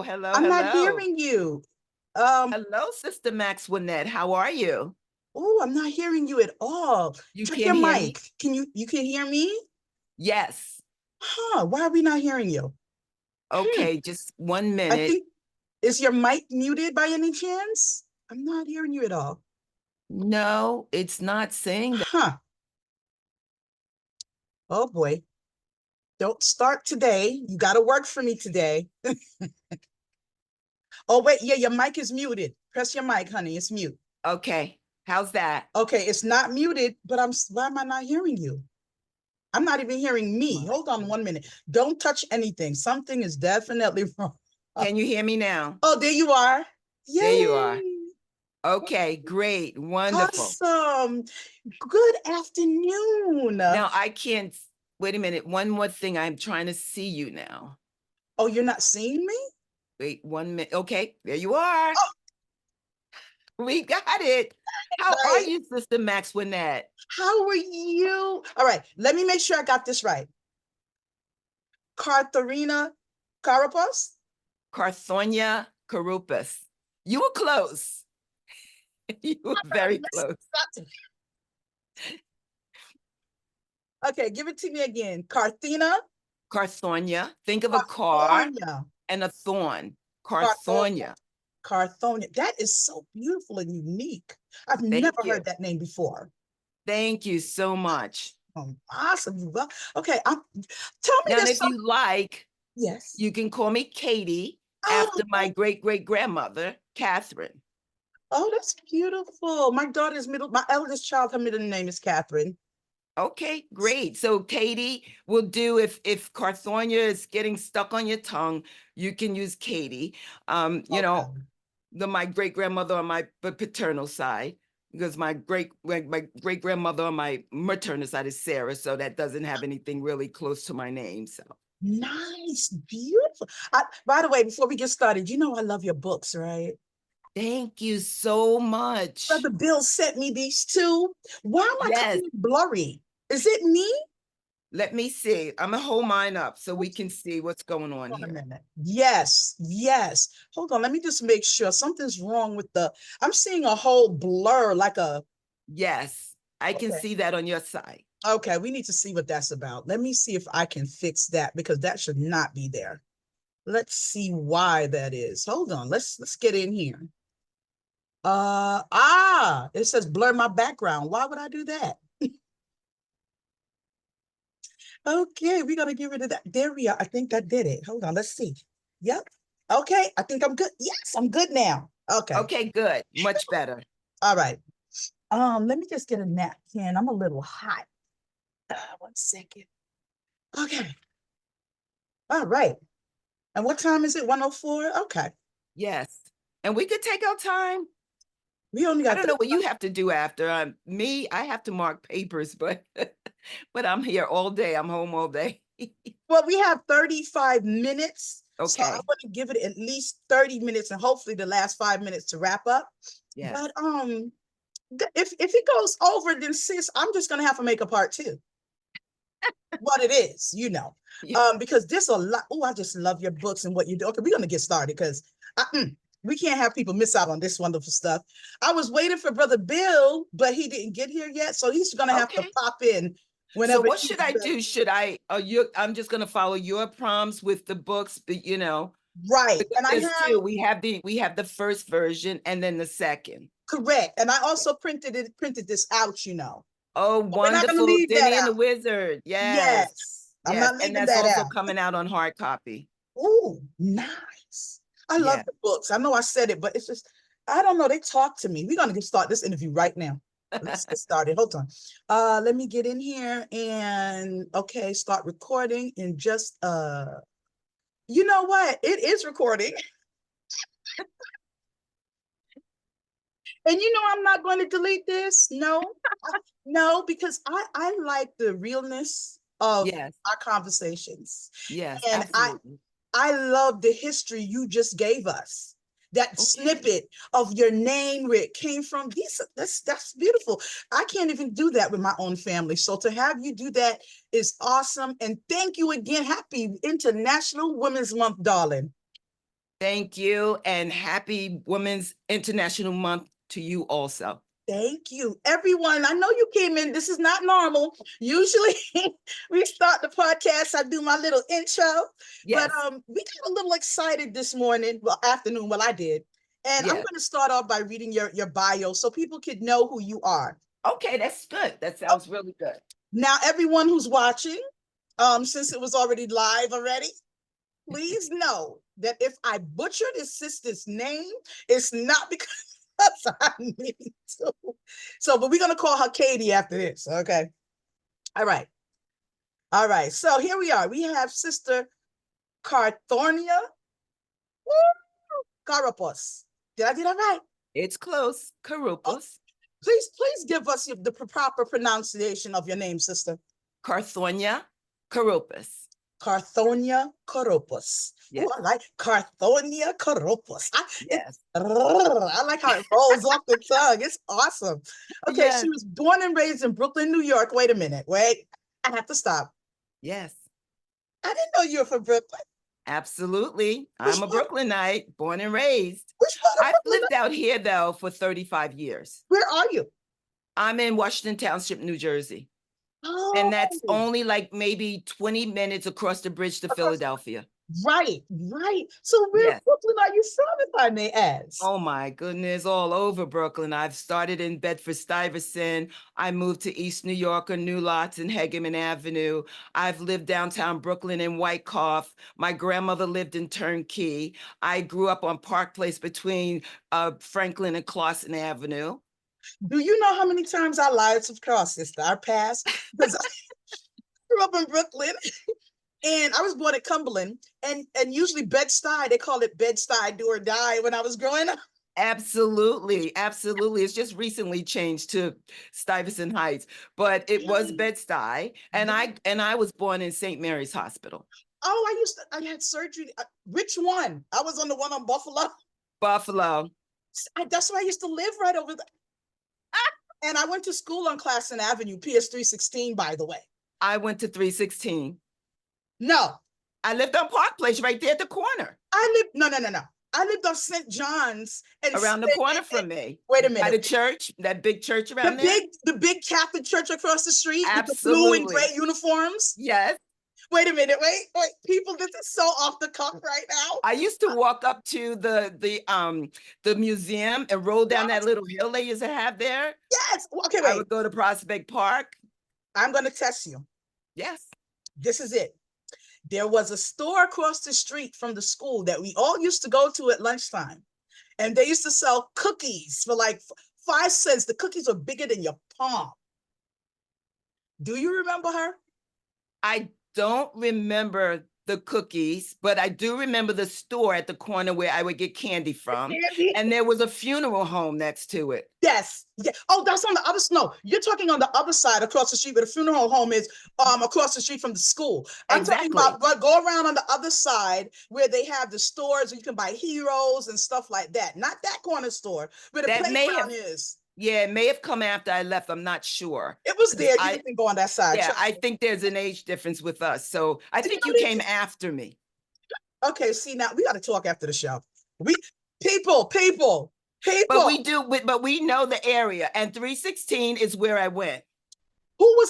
I'm not hello. hearing you. Um, Hello, Sister Maxwinette. How are you? oh, I'm not hearing you at all. You Check can't your hear mic. me? You can hear me? Yes. Huh, why are we not hearing you? Hmm, Okay, just one I minute. think, is your mic muted by any chance? I'm not hearing you at all. No, it's not saying that. Huh, oh boy. Don't start today. You got to work for me today. Oh, wait, yeah, your mic is muted. Press your mic, honey, it's mute. Okay, how's that? Okay, it's not muted, but why am I not hearing you? I'm not even hearing me. Hold on 1 minute. Don't touch anything. Something is definitely wrong. Can you hear me now? Oh, there you are. There you are. Yay. Okay, great, wonderful. Awesome. Good afternoon. Now I can't, wait a minute, one more thing. I'm trying to see you now. Oh, you're not seeing me? Wait 1 minute. Okay, there you are. Oh, We got it. How are right. you, Sister Maxwinette? How are you? All right, let me make sure I got this right. Carthorina Kouroupos? Carthornia Kouroupos. You were close. You were very close. Okay, give it to me again. Carthina, Carthornia. Think of a car Carthornia, and a thorn. Carthornia, Carthornia. Carthornia. That is so beautiful and unique. I've Thank never you. heard that name before. Thank you so much. Awesome. Well, okay. Tell me Now, this. if you like, Yes. you can call me Katie Oh, after my great great grandmother, Catherine. oh, that's beautiful. My eldest child, her middle name is Catherine. Okay, great. So Katie will do if Carthornia is getting stuck on your tongue, you can use Katie. You know, Okay. my great grandmother on my paternal side, because my great grandmother on my maternal side is Sarah, so that doesn't have anything really close to my name. So Nice, beautiful. By the way, before we get started, you know I love your books, right? thank you so much. Brother Bill sent me these two. Why am I Yes, coming blurry? Is it me? let me see. I'm gonna hold mine up so we can see what's going on Hold on a here. minute. Yes, yes. Hold on. Let me just make sure something's wrong with I'm seeing a whole blur, like a, Yes, I can okay. see that on your side. Okay, we need to see what that's about. Let me see if I can fix that because that should not be there. Let's see why that is. Hold on. Let's get in here. It says blur my background. Why would I do that? Okay, we're gonna get rid of that. There we are. I think that did it. Hold on, let's see. Yep. Okay, I think I'm good. Yes, I'm good now. Okay. Okay, good. Much better. All right. Let me just get a napkin. I'm a little hot. 1 second. Okay. All right. And what time is it? 1:04? Okay. Yes. And we could take our time. We only I got don't know what you have to do after. Me, I have to mark papers, but but I'm here all day. I'm home all day. well, we have 35 minutes. So I Okay. want to give it at least 30 minutes and hopefully the last 5 minutes to wrap up. Yes. But if it goes over, then sis, I'm just gonna have to make a part two. What it is, Yeah. because there's a lot. Oh, I just love your books and what you do. Okay, we're gonna get started because we can't have people miss out on this wonderful stuff. I was waiting for Brother Bill, but he didn't get here yet, so he's gonna have to Okay. pop in So whenever what he's should I ready. do? Should I I'm just gonna follow your prompts with the books, but Right, because and I there's have two. We have the first version and then the second. correct, and I also printed this out. Oh, But we're not gonna wonderful. leave that Denny and the out. Wizard. Yes. Yes, I'm Yes. not And leaving that's that also out. coming out on hard copy. Oh, nice. I love Yeah. the books. I know I said it, but it's just, I don't know. They talk to me. We're going to start this interview right now. Let's get started. Hold on. Let me get in here and okay, start recording in just you know what? It is recording. And I'm not going to delete this. No. No, because I like the realness of Yes. our conversations. Yes, And absolutely. I love the history you just gave us. That Okay. snippet of your name, where it came from. That's beautiful. I can't even do that with my own family. So to have you do that is awesome. And thank you again. Happy International Women's Month, darling. Thank you, and happy Women's International Month to you also. Thank you, everyone. I know you came in. This is not normal. Usually we start the podcast, I do my little intro, but Yes, we got a little excited this morning, well, afternoon, well, I did. And I'm yeah. going to start off by reading your bio so people could know who you are. Okay, that's good. That Oh, sounds really good. now, everyone who's watching, since it was already live already, please know that if I butchered his sister's name, it's not because I mean to. So, but we're gonna call her Katie after this. Okay. All right. All right. So here we are. We have Sister Carthornia. Kouroupos. Did I do that right? It's close. Oh, Kouroupos, please give us the proper pronunciation of your name, Sister. Carthornia, Kouroupos. Carthornia Kouroupos. Yes, Oh, I like Carthornia Kouroupos. yes, I like how it rolls off the tongue. It's awesome. Okay, yes, she was born and raised in Brooklyn, New York. Wait a minute. Wait, I have to stop. yes. I didn't know you were from Brooklyn. Absolutely. Which I'm a part? Brooklynite, born and raised. Which part of I've Brooklyn? lived out here though for 35 years. Where are you? I'm in Washington Township, New Jersey. Oh, And that's only like maybe 20 minutes across the bridge to across. Philadelphia. Right, right. So where in Yes. Brooklyn are you from, if I may ask? Oh my goodness, all over Brooklyn. I've started in Bedford-Stuyvesant. I moved to East New York, or New Lots and Hegeman Avenue. I've lived downtown Brooklyn in Wyckoff. My grandmother lived in Turnkey. I grew up on Park Place between Franklin and Clawson Avenue. Do you know how many times our lives have crossed, sister? Our past? Because I grew up in Brooklyn. And I was born at Cumberland, and usually Bed-Stuy, they call it Bed-Stuy do or die when I was growing up. Absolutely, absolutely. It's just recently changed to Stuyvesant Heights, but it was Bed-Stuy, and I was born in St. Mary's Hospital. Oh, I had surgery. Which one? I was on the one on Buffalo. Buffalo. That's where I used to live, right over there. And I went to school on Classen Avenue, PS 316, by the way. I went to 316. No, I lived on Park Place right there at the corner. no. I lived on St. John's and Around the corner from me. Wait a By minute. the church, that big church around there. The big Catholic church across the street with the blue and Absolutely. gray uniforms. Yes. Wait a minute, wait. People, this is so off the cuff right now. I used to walk up to the museum and roll down that little hill they used to have there. Yes. Okay, I wait. would go to Prospect Park. I'm going to test you. Yes. This is it. There was a store across the street from the school that we all used to go to at lunchtime. And they used to sell cookies for like 5 cents. The cookies were bigger than your palm. Do you remember her? I don't remember the cookies, but I do remember the store at the corner where I would get candy from. Candy? And there was a funeral home next to it. Yes. Yeah. Oh, that's on the other. No, you're talking on the other side across the street where the funeral home is. Across the street from the school. I'm Exactly. talking about go around on the other side where they have the stores where you can buy heroes and stuff like that. Not that corner store where the That playground is. Yeah, it may have come after I left. I'm not sure. It was there. You didn't go on that side. Yeah, I think there's an age difference with us. So I think you came after me. Okay, see, now we got to talk after the show. People. But we know the area, and 316 is where I went.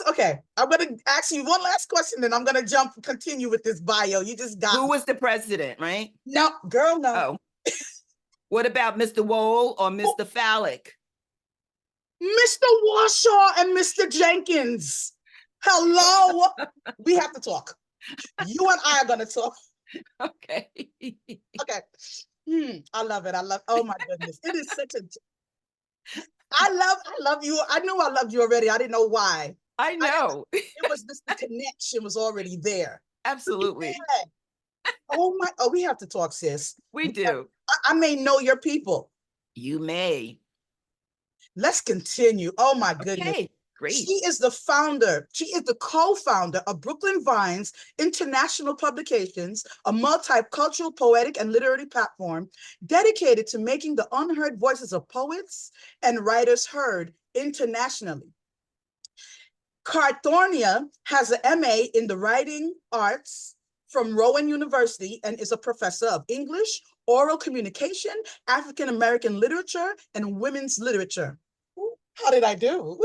Okay, I'm going to ask you one last question, then I'm going to continue with this bio. You just got Who was the president, right? No, girl, no. Oh. What about Mr. Wohl or Mr. Phallic? Mr. Warshaw and Mr. Jenkins. Hello. We have to talk. You and I are going to talk. Okay. Okay. I love it. Oh my goodness. It is such a, I love you. I knew I loved you already. I didn't know why. I know. It was just the connection was already there. Absolutely. Oh, we have to talk, sis. We do. I may know your people. You may. Let's continue. Oh my goodness. Okay, great. She is the co-founder of Brooklyn Vines International Publications, a multicultural, poetic, and literary platform dedicated to making the unheard voices of poets and writers heard internationally. Carthornia has an MA in the Writing Arts from Rowan University and is a professor of English, oral communication, African American literature, and women's literature. How did I do?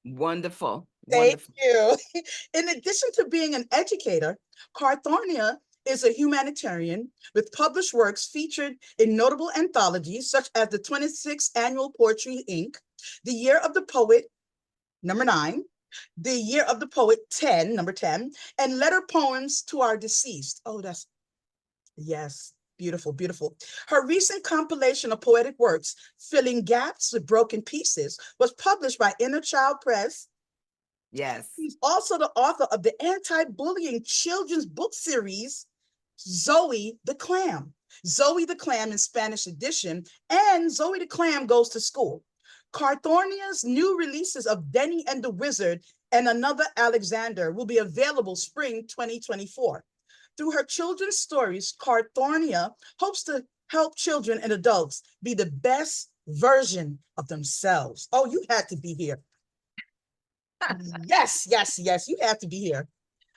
Wonderful. Thank Wonderful. you. In addition to being an educator, Carthornia is a humanitarian with published works featured in notable anthologies such as the 26th Annual Poetry Inc., The Year of the Poet, number 9, The Year of the Poet 10, number 10, and Letter Poems to Our Deceased. Oh, that's, yes, beautiful, beautiful. Her recent compilation of poetic works, Filling Gaps with Broken Pieces, was published by Inner Child Press. Yes. He's also the author of the anti-bullying children's book series, Zoe the Clam. Zoe the Clam in Spanish edition, and Zoe the Clam Goes to School. Carthornia's new releases of Denny and the Wizard and Another Alexander will be available spring 2024. Through her children's stories, Carthornia hopes to help children and adults be the best version of themselves. Oh, you had to be here. Yes, yes, yes, you have to be here.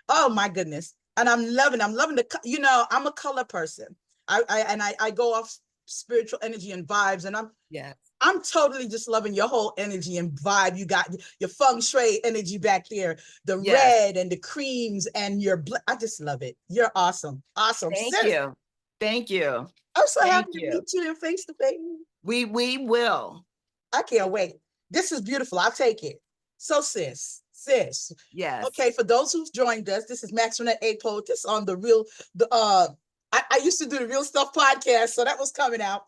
Oh my goodness. And I'm loving the, I'm a color person. I go off spiritual energy and vibes, and Yes. I'm totally just loving your whole energy and vibe. You got your feng shui energy back there, the Yes. red and the creams and I just love it. You're awesome. Awesome. Thank Sis, you. Thank you. I'm so Thank happy to you. meet you in face to face. We will. I can't wait. This is beautiful. I'll take it. So sis. Yes. Okay, for those who've joined us, this is Maxwell A. Poetess on I used to do the Real Stuff podcast, so that was coming out.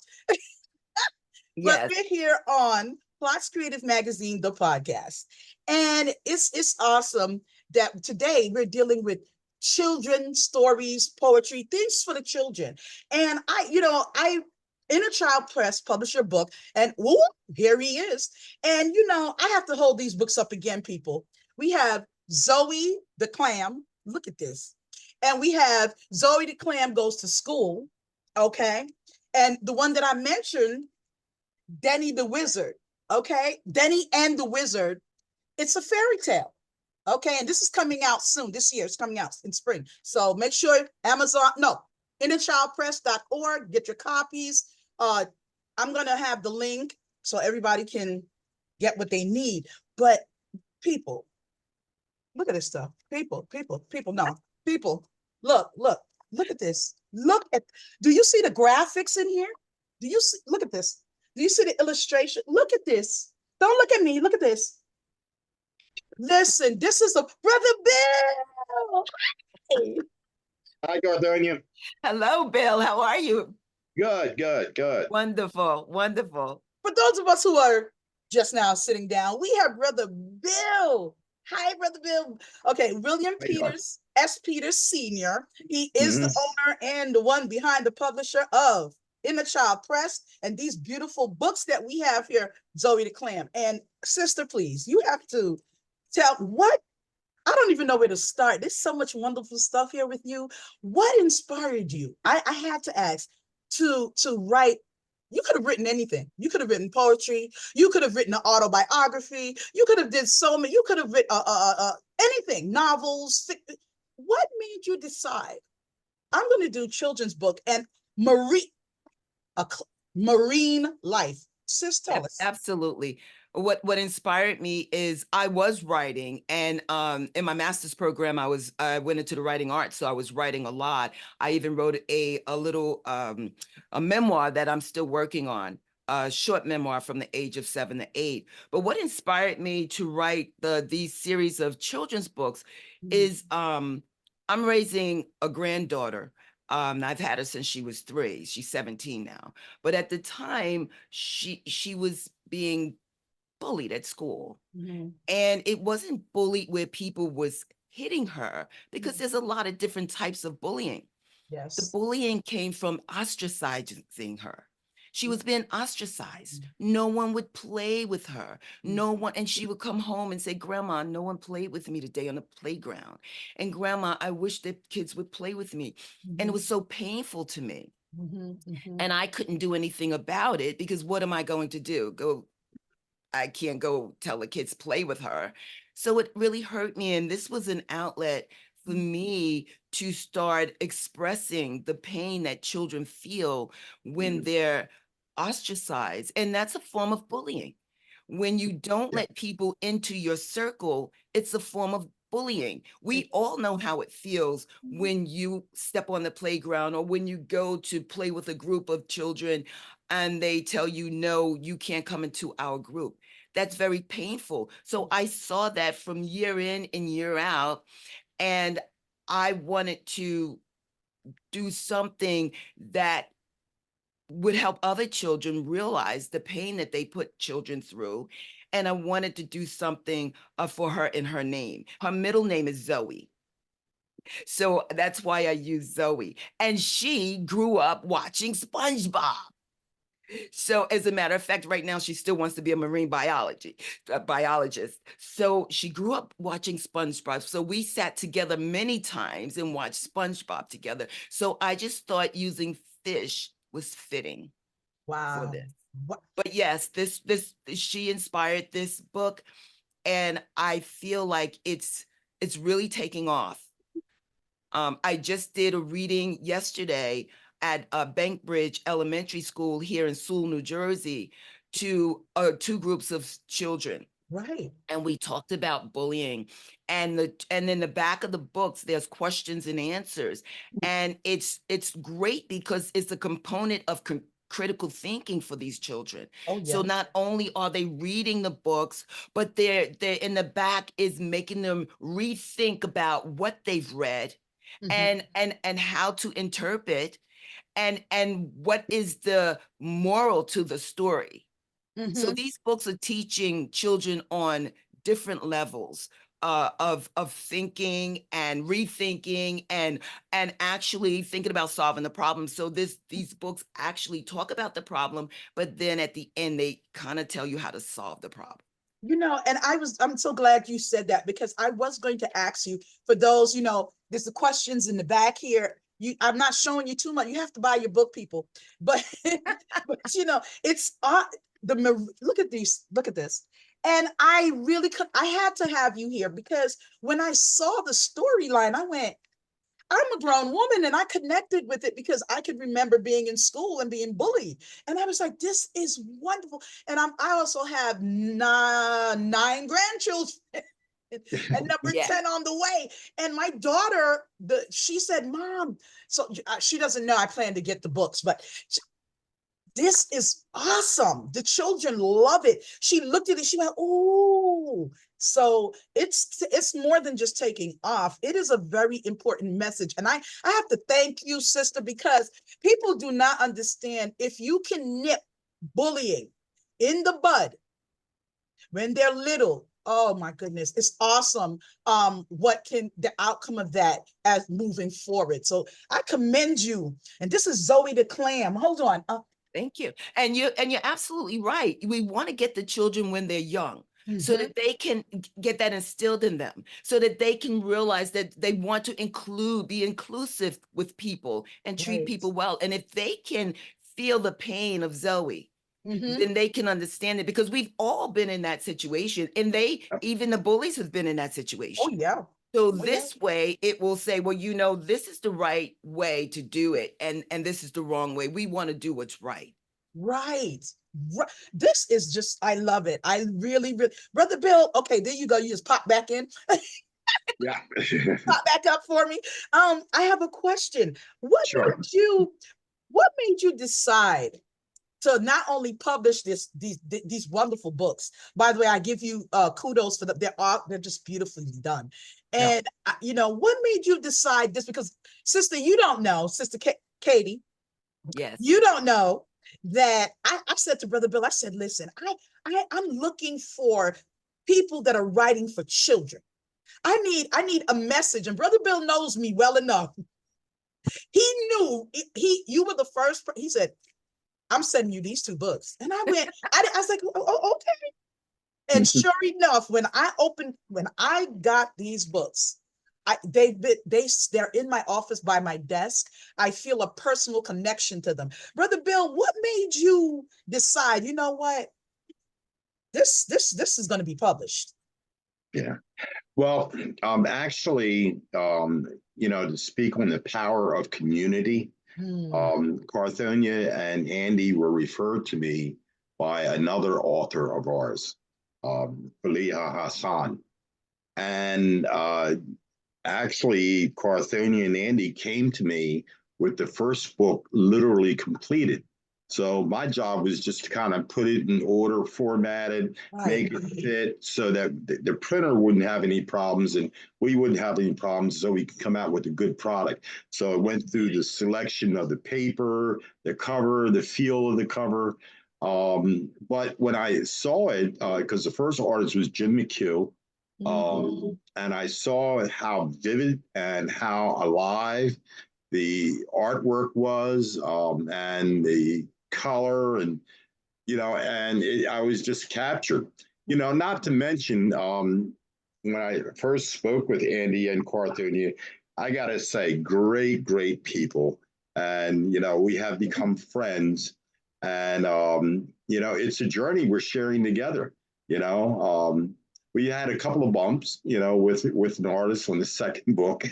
Yes. But we're here on Plots Creative Magazine, the podcast. And it's awesome that today we're dealing with children stories, poetry, things for the children. And Inner Child Press published your book, and whoop, here he is. And I have to hold these books up again, people. We have Zoe the Clam. Look at this. And we have Zoe the Clam Goes to School. Okay. And the one that I mentioned, Denny the Wizard. Okay. Denny and the Wizard. It's a fairy tale. Okay. And this is coming out soon. This year, it's coming out in spring. So make sure innerchildpress.org, get your copies. I'm going to have the link so everybody can get what they need. But people, look at this stuff. People, look at this. Do you see the graphics in here? Look at this. Do you see the illustration? Look at this. Don't look at me. Look at this. Listen, this is a Brother Bill. Hey. Hi, Carthornia. Hello, Bill. How are you? Good. Wonderful. For those of us who are just now sitting down, we have Brother Bill. Hi, Brother Bill. Okay, William Peters, S. Peters Sr. He is the owner and the one behind the publisher of Inner Child Press and these beautiful books that we have here, Zoe the Clam. And sister, please, you have to tell I don't even know where to start. There's so much wonderful stuff here with you. What inspired you? I had to ask to write. You could have written anything. You could have written poetry. You could have written an autobiography. You could have did so many. You could have written anything, novels. What made you decide I'm going to do children's book and marine life? Sis, tell us. Absolutely. What inspired me is I was writing, and in my master's program, I went into the writing arts, so I was writing a lot. I even wrote a little a memoir that I'm still working on, a short memoir from the age of 7 to 8. But what inspired me to write these series of children's books is I'm raising a granddaughter. I've had her since she was 3. She's 17 now. But at the time, she was being bullied at school. And it wasn't bullied where people was hitting her, because there's a lot of different types of bullying. Yes. The bullying came from ostracizing her. She was being ostracized. No one would play with her. No one, and she would come home and say, "Grandma, no one played with me today on the playground. And Grandma, I wish that kids would play with me." And it was so painful to me. And I couldn't do anything about it, because what am I going to do? I can't go tell the kids play with her. So it really hurt me. And this was an outlet for me to start expressing the pain that children feel when they're ostracized. And that's a form of bullying. When you don't let people into your circle, it's a form of bullying. We all know how it feels when you step on the playground or when you go to play with a group of children and they tell you, no, you can't come into our group. That's very painful. So I saw that from year in and year out, and I wanted to do something that would help other children realize the pain that they put children through. And I wanted to do something for her in her name. Her middle name is Zoe. So that's why I use Zoe. And she grew up watching SpongeBob. So as a matter of fact, right now, she still wants to be a marine biologist. So she grew up watching SpongeBob. So we sat together many times and watched SpongeBob together. So I just thought using fish was fitting for Wow. this. What? But yes, she inspired this book, and I feel like it's really taking off. I just did a reading yesterday at Bankbridge Elementary School here in Sewell, New Jersey, to two groups of children. Right. And we talked about bullying, and in the back of the books there's questions and answers, and it's great because it's a component of critical thinking for these children. Oh, So yes. not only are they reading the books, but they're in the back is making them rethink about what they've read, Mhm. and how to interpret, and what is the moral to the story. So Mhm. these books are teaching children on different levels of thinking and rethinking, and actually thinking about solving the problem. So these books actually talk about the problem, but then at the end they kind of tell you how to solve the problem. You know, and I'm so glad you said that, because I was going to ask you, for those, there's the questions in the back here. I'm not showing you too much. You have to buy your book, people. But but it's look at this. And I really could, I had to have you here, because when I saw the storyline, I went, I'm a grown woman, and I connected with it because I could remember being in school and being bullied. And I was like, this is wonderful. And I also have nine grandchildren and number Yeah. 10 on the way. And my daughter, she said, Mom, so she doesn't know I plan to get the books, but this is awesome. The children love it. She looked at it, she went, oh. So it's more than just taking off. It is a very important message. And I have to thank you, sister, because people do not understand, if you can nip bullying in the bud when they're little, oh my goodness, it's awesome. What can the outcome of that as moving forward? So I commend you. And this is Zoe the Clam. Hold on. Thank you. And you're absolutely right. We want to get the children when they're young, so that they can get that instilled in them, so that they can realize that they want to be inclusive with people and treat Right. people well. And if they can feel the pain of Zoe, Mm-hmm. then they can understand it, because we've all been in that situation, and even the bullies have been in that Oh, situation. yeah. So Oh, yeah. this way it will say, well, this is the right way to do it, and this is the wrong way. We want to do what's right. Right. Right. This is just, I love it. I really, really, Brother Bill, okay, there you go. You just pop back in. Yeah. Pop back up for me. I have a question. Sure. What made you decide to not only publish these wonderful books? By the way, I give you kudos for them. They're just beautifully done. Yeah. And what made you decide this? Because sister, you don't know, sister Katie, Yes. you don't know that I said to Brother Bill, I said, listen, I'm looking for people that are writing for children. I need a message. And Brother Bill knows me well enough. He knew you were the first. He said, I'm sending you these two books. And I went, I was like, oh, okay. And sure enough, when I got these books, they're in my office by my desk. I feel a personal connection to them. Brother Bill, what made you decide, you know what? This is going to be published? Yeah. Well, actually, to speak on the power of community, Hmm. Carthonia and Andy were referred to me by another author of ours, Faliha Hassan. And actually, Carthania and Andy came to me with the first book literally completed. So my job was just to kind of put it in order, formatted, Right. make it fit so that the printer wouldn't have any problems and we wouldn't have any problems so we could come out with a good product. So it went through the selection of the paper, the cover, the feel of the cover. But when I saw it, because the first artist was Jim McHugh, and I saw how vivid and how alive the artwork was, and the color, and I was just captured. Not to mention, when I first spoke with Andy and Carthonia, I gotta say, great, great people, and we have become friends, and it's a journey we're sharing together. You know, we had a couple of bumps, with an artist on the second book.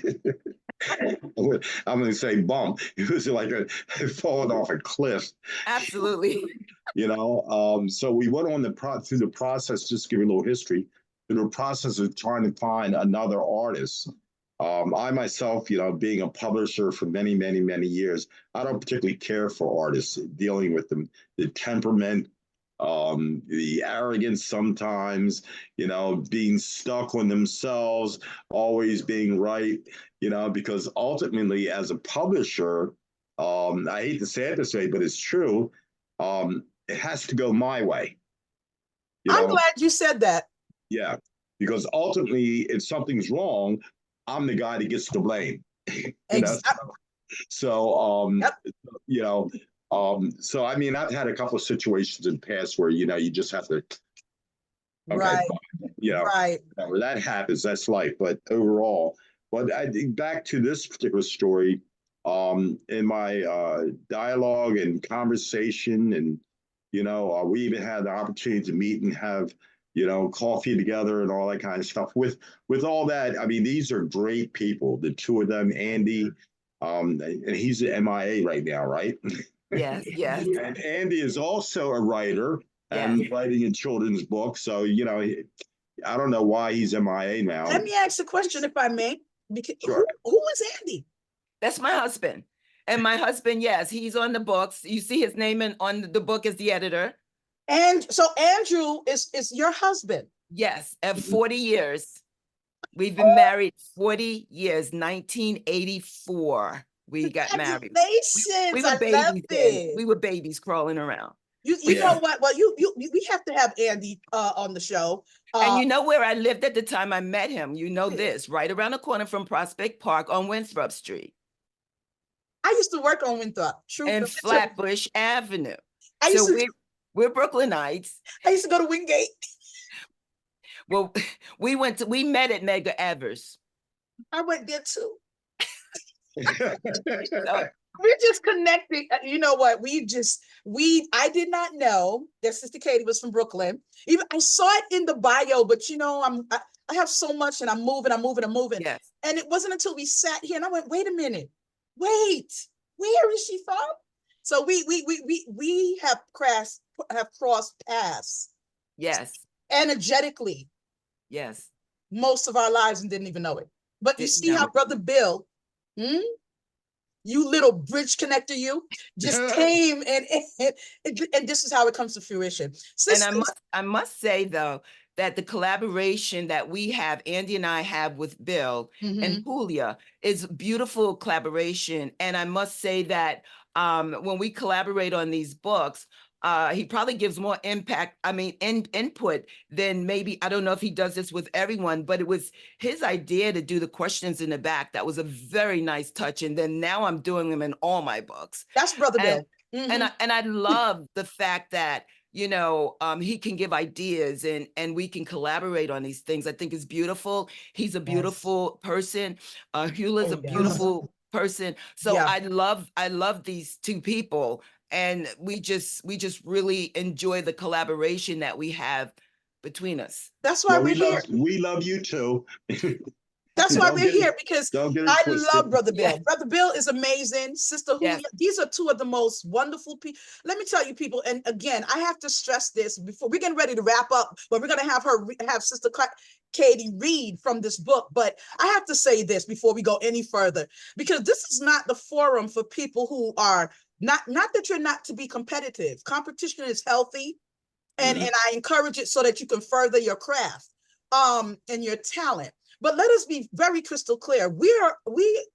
I'm going to say bump. It was like falling off a cliff. Absolutely. So we went on through the process. Just to give you a little history, through the process of trying to find another artist. I myself, being a publisher for many, many, many years, I don't particularly care for artists dealing with them, the temperament, the arrogance sometimes, being stuck on themselves, always being right, because ultimately, as a publisher, I hate to say it this way, but it's true. It has to go my way. I'm glad you said that. Yeah, because ultimately, if something's wrong, I'm the guy that gets the blame. So, yep. So I mean, I've had a couple of situations in the past where you just have to, okay, right, right. where that happens, that's life. But overall, but I think back to this particular story, in my dialogue and conversation, and we even had the opportunity to meet and have coffee together and all that kind of stuff. With all that, I mean, these are great people. The two of them, Andy, and he's at MIA right now, right? Yes, yes. And Andy is also a writer and Yes. writing a children's book. So I don't know why he's MIA now. Let me ask a question, if I may. Because Sure. who is Andy? That's my husband. And my husband, yes, he's on the books. You see his name on the book as the editor. And so Andrew is your husband. Yes, at 40 years. We've been married 40 years, 1984. We got married. We were I love babies then. it. We were babies crawling around. You know what? Well, we have to have Andy on the show. And you know where I lived at the time I met him? You know this, right around the corner from Prospect Park on Winthrop Street. I used to work on Winthrop. True. And Flatbush Avenue. We're Brooklynites. I used to go to Wingate. Well, we met at Medgar Evers. I went there too. We're just connecting. You know what? I did not know that Sister Katie was from Brooklyn. Even I saw it in the bio, but I have so much and I'm moving. Yes. And it wasn't until we sat here and I went, wait a minute, where is she from? So we have crossed paths. Yes. Energetically. Yes. Most of our lives and didn't even know it. But you see how Brother Bill, you little bridge connector, you just came and this is how it comes to fruition. Sisters, and I must say though, that the collaboration that we have, Andy and I have with Bill and Julia, is beautiful collaboration. And I must say that when we collaborate on these books, he probably gives more input than maybe, I don't know if he does this with everyone, but it was his idea to do the questions in the back. That was a very nice touch. And then now I'm doing them in all my books. That's Brother Bill. And I love the fact that, he can give ideas and we can collaborate on these things. I think it's beautiful. He's a beautiful person. Hula's a beautiful person. So I love these two people. And we just really enjoy the collaboration that we have between us. That's why Well, we're here. we love you too. That's why Don't we're get it- here, because Don't get it I twisted. love Brother Bill. Yeah. Brother Bill is amazing. Sister Julia, Yes. these are two of the most wonderful people. Let me tell you, people, and again, I have to stress this before we're getting ready to wrap up, but we're going to have Sister Katie read from this book. But I have to say this before we go any further, because this is not the forum for people who are not that you're not to be competitive. Competition is healthy, and I encourage it so that you can further your craft and your talent. But let us be very crystal clear. We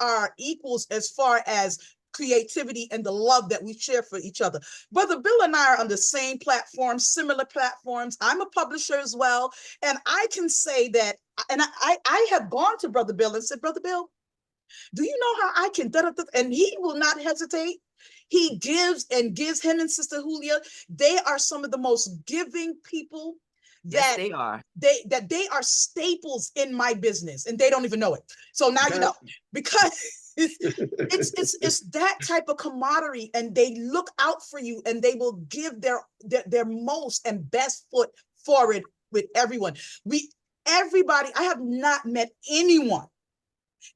are equals as far as creativity and the love that we share for each other. Brother Bill and I are on the same platforms, similar platforms. I'm a publisher as well. And I can say that, and I have gone to Brother Bill and said, Brother Bill, do you know how I can, and he will not hesitate. He gives him and Sister Julia. They are some of the most giving people Yes, that they are. they are staples in my business, and they don't even know it. So now you know, because it's that type of camaraderie, and they look out for you, and they will give their most and best foot forward with everyone. Everybody, I have not met anyone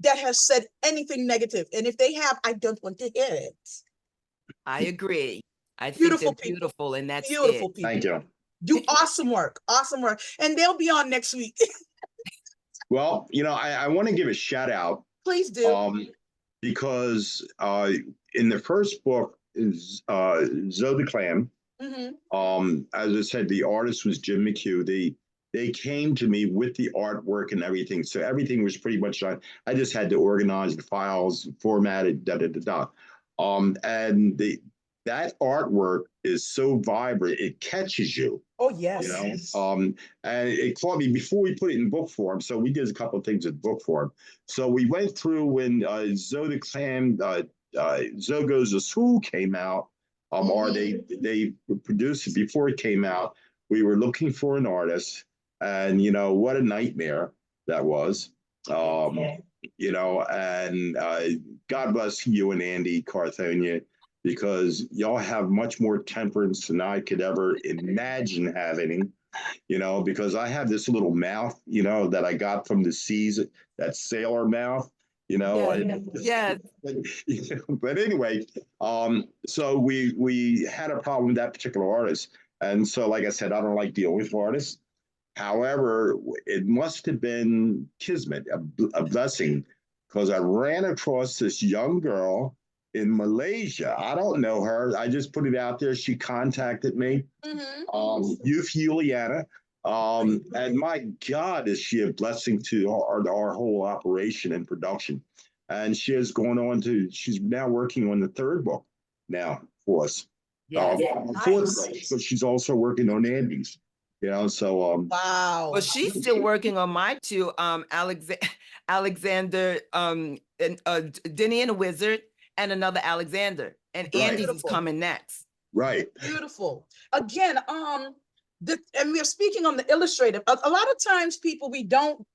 that has said anything negative, and if they have, I don't want to hear it. I agree. I think Beautiful they're people. beautiful, and that's Beautiful it. people. Thank you. Do awesome work, and they'll be on next week. Well, I want to give a shout out Please do. because in the first book is Zoe the Clam. As I said, the artist was Jim McHugh. They came to me with the artwork and everything, so everything was pretty much done. I just had to organize the files, format it, da da da da. And that artwork is so vibrant, it catches you. Oh yes. And it caught me before we put it in book form. So we did a couple of things in book form. So we went through when Zoe the Clam, Zoe Goes to School came out, or they produced it before it came out. We were looking for an artist, and what a nightmare that was. And God bless you and Andy Carthornia, because y'all have much more temperance than I could ever imagine having, because I have this little mouth, that I got from the seas, that sailor mouth, Yes. But anyway, so we had a problem with that particular artist. And so, like I said, I don't like dealing with artists. However, it must have been kismet, a blessing, because I ran across this young girl in Malaysia. I don't know her. I just put it out there. She contacted me, Youth Juliana. And my God, is she a blessing to our whole operation and production. And she has gone on she's now working on the third book now for us. Yes. Fourth book, so she's also working on Andy's. So wow. Well, she's still working on my two, Alexander, and Denny and the Wizard, and another Alexander, and Andy's is coming next. Right. Beautiful. Again, and we are speaking on the illustrative. A lot of times, people, we don't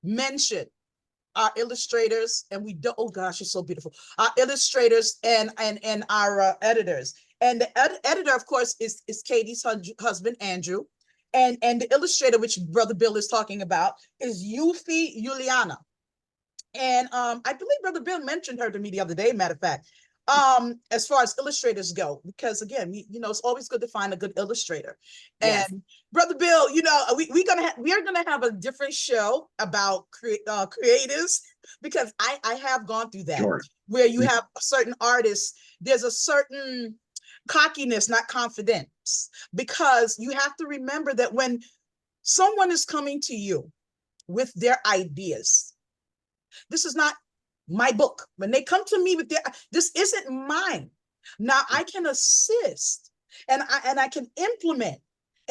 mention our illustrators, and we don't. Oh gosh, it's so beautiful. Our illustrators and our editors. And the editor, of course, is Katie's husband, Andrew. And the illustrator, which Brother Bill is talking about, is Yufi Juliana. And I believe Brother Bill mentioned her to me the other day, matter of fact, as far as illustrators go, because again, it's always good to find a good illustrator. Yes. And Brother Bill, we are gonna have a different show about creatives, because I have gone through that. Sure. Where you have certain artists, there's a certain cockiness, not confidence, because you have to remember that when someone is coming to you with their ideas, this is not my book. When they come to me with this isn't mine. Now I can assist, and I can implement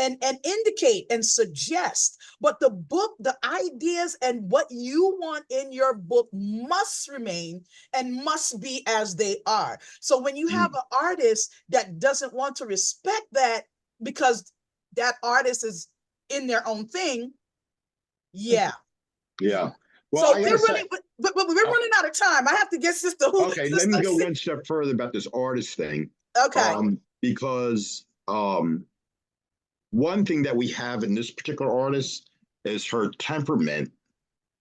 and indicate and suggest, but the book, the ideas and what you want in your book must remain and must be as they are. So when you have an artist that doesn't want to respect that because that artist is in their own thing, yeah. Well, so we're running out of time. I have to get Sister Julia. Okay, let me go one step further about this artist thing. Okay. Because one thing that we have in this particular artist is her temperament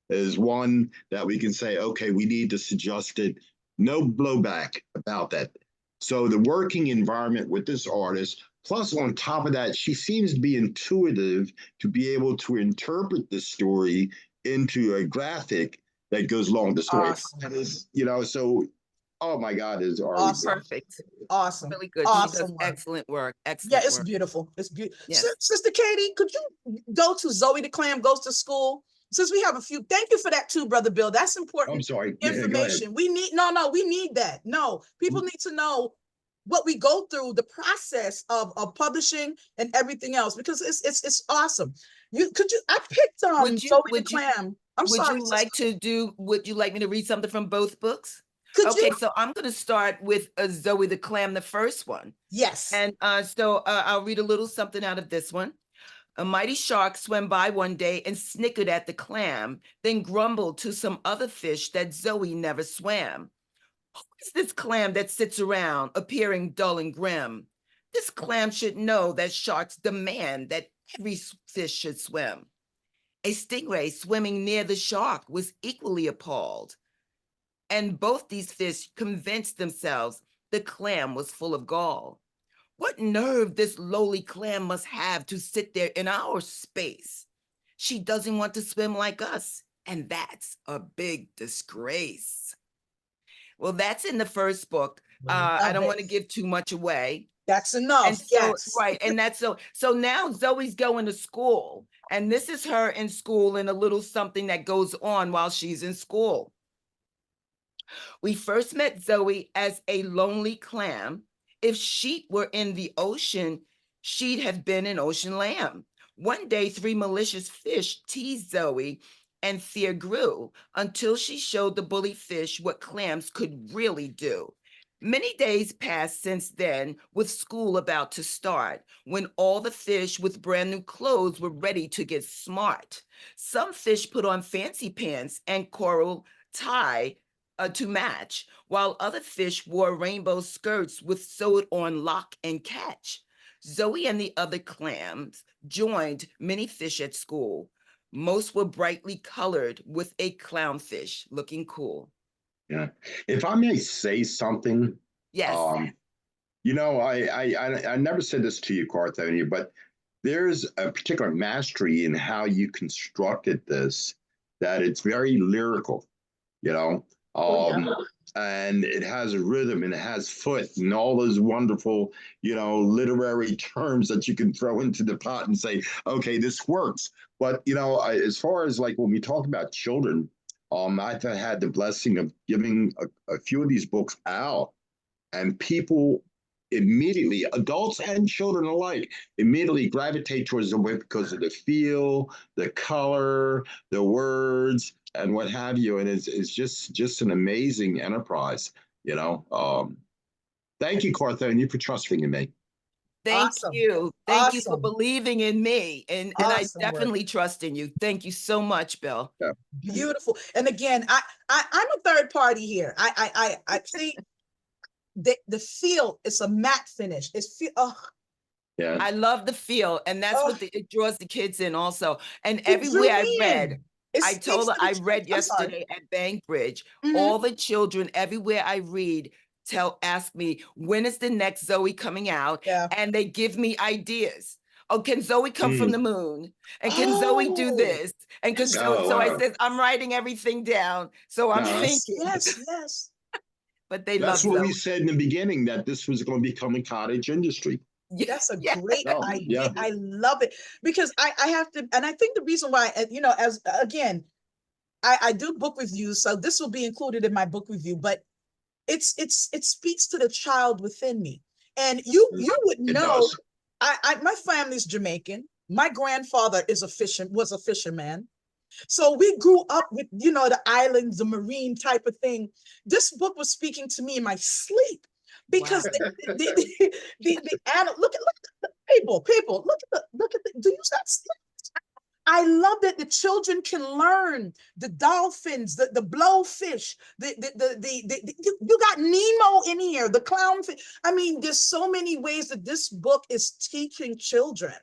is one that we can say, okay, we need to suggest it. No blowback about that. So the working environment with this artist, plus on top of that, she seems to be intuitive to be able to interpret the story into a graphic that goes along with the story. Awesome. And is, so oh my God, is Ari Awesome. Perfect. Awesome. Really good. She does Awesome work. excellent work. Yeah, Excellent it's work. beautiful. It's beautiful. Yes. Sister Katie, could you go to Zoe the Clam Goes to School? Since we have a few, thank you for that too, Brother Bill. That's important I'm sorry. information. We need, we need that. No, people need to know what we go through, the process of publishing and everything else, because it's awesome. I picked Zoe the Clam. Would you like me to read something from both books? Could okay, you? So I'm going to start with Zoe the Clam, the first one. Yes. And so I'll read a little something out of this one. A mighty shark swam by one day and snickered at the clam, then grumbled to some other fish that Zoe never swam. Who is this clam that sits around, appearing dull and grim? This clam should know that sharks demand that every fish should swim. A stingray swimming near the shark was equally appalled. And both these fish convinced themselves the clam was full of gall. What nerve this lowly clam must have to sit there in our space. She doesn't want to swim like us, and that's a big disgrace. Well, that's in the first book. I don't want to give too much away. That's enough. And so, yes. Right. And that's so now Zoe's going to school, and this is her in school and a little something that goes on while she's in school. We first met Zoe as a lonely clam. If sheep were in the ocean, she'd have been an ocean lamb. One day, 3 malicious fish teased Zoe, and fear grew until she showed the bully fish what clams could really do. Many days passed since then, with school about to start, when all the fish with brand new clothes were ready to get smart. Some fish put on fancy pants and coral tie to match, while other fish wore rainbow skirts with sewed-on lock and catch. Zoe and the other clams joined many fish at school. Most were brightly colored with a clownfish looking cool. Yeah. If I may say something. Yes. I never said this to you, Carthornia, but there's a particular mastery in how you constructed this, that it's very lyrical, and it has a rhythm and it has foot and all those wonderful, literary terms that you can throw into the pot and say, okay, this works. But, as far as like when we talk about children, I've had the blessing of giving a few of these books out, and people immediately, adults and children alike, immediately gravitate towards the book because of the feel, the color, the words, and what have you. And it's just an amazing enterprise, Thank you, Carthornia, for trusting in me. Thank Awesome. you. Thank you for Awesome. believing in me. And I Awesome definitely work. trust in you. Thank you so much, Bill. Yeah. Beautiful. And again, I'm a third party here. I see the feel, it's a matte finish. It's Yeah. I love the feel, and that's what it draws the kids in also. And It everywhere I drew me read, in. It I speaks told her, to the I read children. I'm sorry. yesterday at Bankbridge, Mhm. all the children, everywhere I read, ask me, when is the next Zoe coming out? Yeah. And they give me ideas. Oh, can Zoe come from the moon? And can Zoe do this? And so I said, I'm writing everything down. So I'm thinking. Yes. But they love That's what Zoe. we said in the beginning, that this was going to become a cottage industry. That's a great idea. Yeah. I love it, because I have to, and I think the reason why, as again, I do book reviews, so this will be included in my book review, but it speaks to the child within me. And you would know, my family's Jamaican. My grandfather was a fisherman. So we grew up with, the islands, the marine type of thing. This book was speaking to me in my sleep, because the animal, look at the people, look at do you see? I love that the children can learn the dolphins, the blowfish, you got Nemo in here, the clownfish. I mean, there's so many ways that this book is teaching children.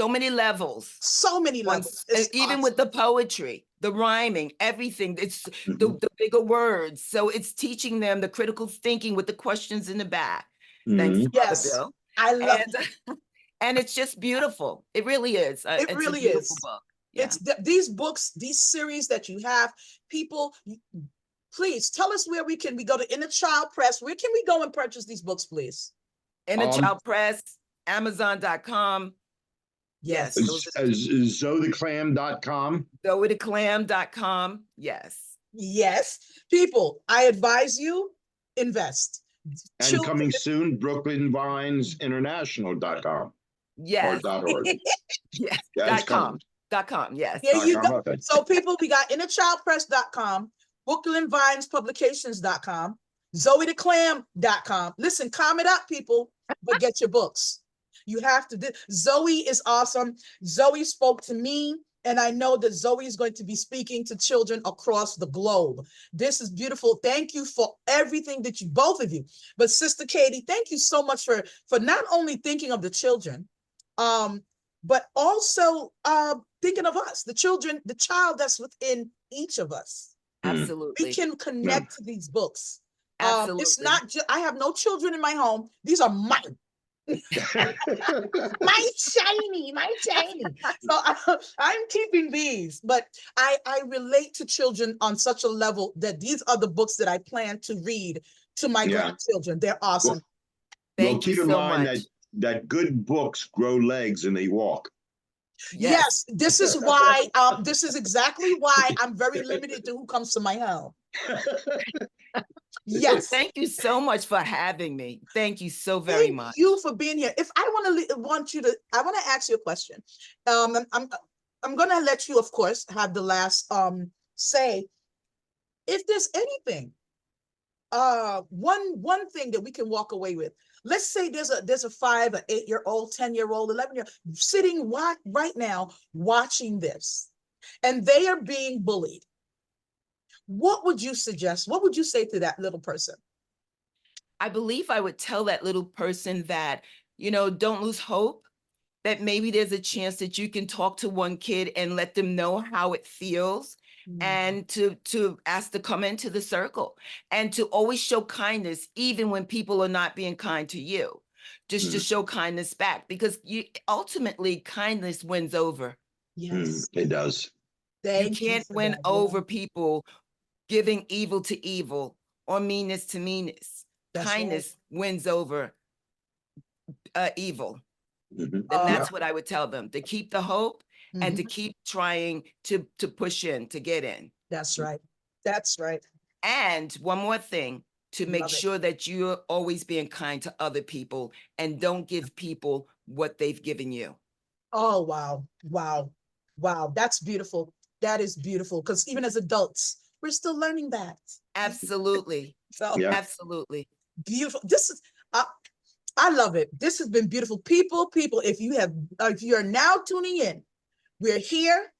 So many levels. So many levels. It's Even awesome. with the poetry, the rhyming, everything. It's Mhm. the bigger words. So it's teaching them the critical thinking with the questions in the back. Thanks to Mhm. Mother Yes, Bill. I love And and it's just beautiful. It really is. it. It's a Really beautiful is. book. Yeah. It's these books, these series that you have, people. Please tell us where we go to Inner Child Press. Where can we go and purchase these books, please? Inner Child Press, Amazon.com. Yes. ZoeTheClam.com. GoWithAClam.com. Yes. Yes, people, I advise you invest. And Children, coming soon, BrooklynVinesInternational.com or Yes. .org. Yes. That's .com. coming. .com. Yes. there you .com. go. Okay. So people, we got InnerChildPress.com, BrooklynVinesPublications.com, ZoeTheClam.com. Listen, calm it up, people, but get your books. You have to do. Zoe is awesome. Zoe spoke to me, and I know that Zoe is going to be speaking to children across the globe. This is beautiful. Thank you for everything that you, both of you. But Sister Katie, thank you so much for not only thinking of the children, but also thinking of us, the children, the child that's within each of us. Absolutely. We can connect to these books. Absolutely. It's not just, I have no children in my home. These are mine. my shiny. So I'm keeping these, but I relate to children on such a level that these are the books that I plan to read to my grandchildren. They're awesome. Thank you keep in so mind much. that good books grow legs and they walk. Yes, this is why, this is exactly why I'm very limited to who comes to my home. Yes. Thank you so much for having me. Thank you so very much. Thank you for being here. If I want to ask you a question. I'm going to let you, of course, have the last say. If there's anything, one thing that we can walk away with. Let's say there's a 5 or 8-year-old, 10-year-old, 11-year sitting right now watching this, and they are being bullied. What would you suggest? What would you say to that little person? I believe I would tell that little person that, don't lose hope, that maybe there's a chance that you can talk to one kid and let them know how it feels, and to ask to come into the circle, and to always show kindness, even when people are not being kind to you, just to show kindness back, because ultimately kindness wins over. Yes, it does. You can't win over people giving evil to evil or meanness to meanness. Kindness wins over evil. And that's what I would tell them, to keep the hope and to keep trying to push in, to get in. That's right. That's right. And one more thing, to make sure that you're always being kind to other people and don't give people what they've given you. Oh, wow. Wow. Wow. That's beautiful. That is beautiful. Because even as adults, we're still learning that. Absolutely. So absolutely. Beautiful. This is, I love it. This has been beautiful. People, if you are now tuning in, we're here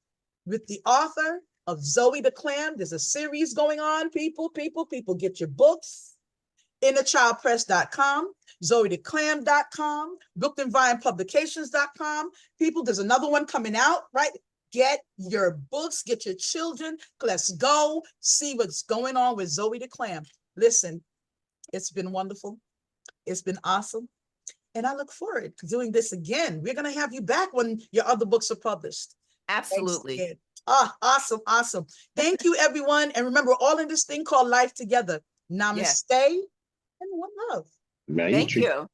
with the author of Zoe the Clam. There's a series going on. People, get your books. InnerChildPress.com, ZoeTheClam.com, BrooklynVinePublications.com. People, there's another one coming out, right? Get your books, get your children. Let's go see what's going on with Zoe the Clam. Listen, it's been wonderful. It's been awesome. And I look forward to doing this again. We're going to have you back when your other books are published. Absolutely. Awesome. Awesome. Thank you, everyone. And remember, we're all in this thing called life together. Namaste and one love. Thank you.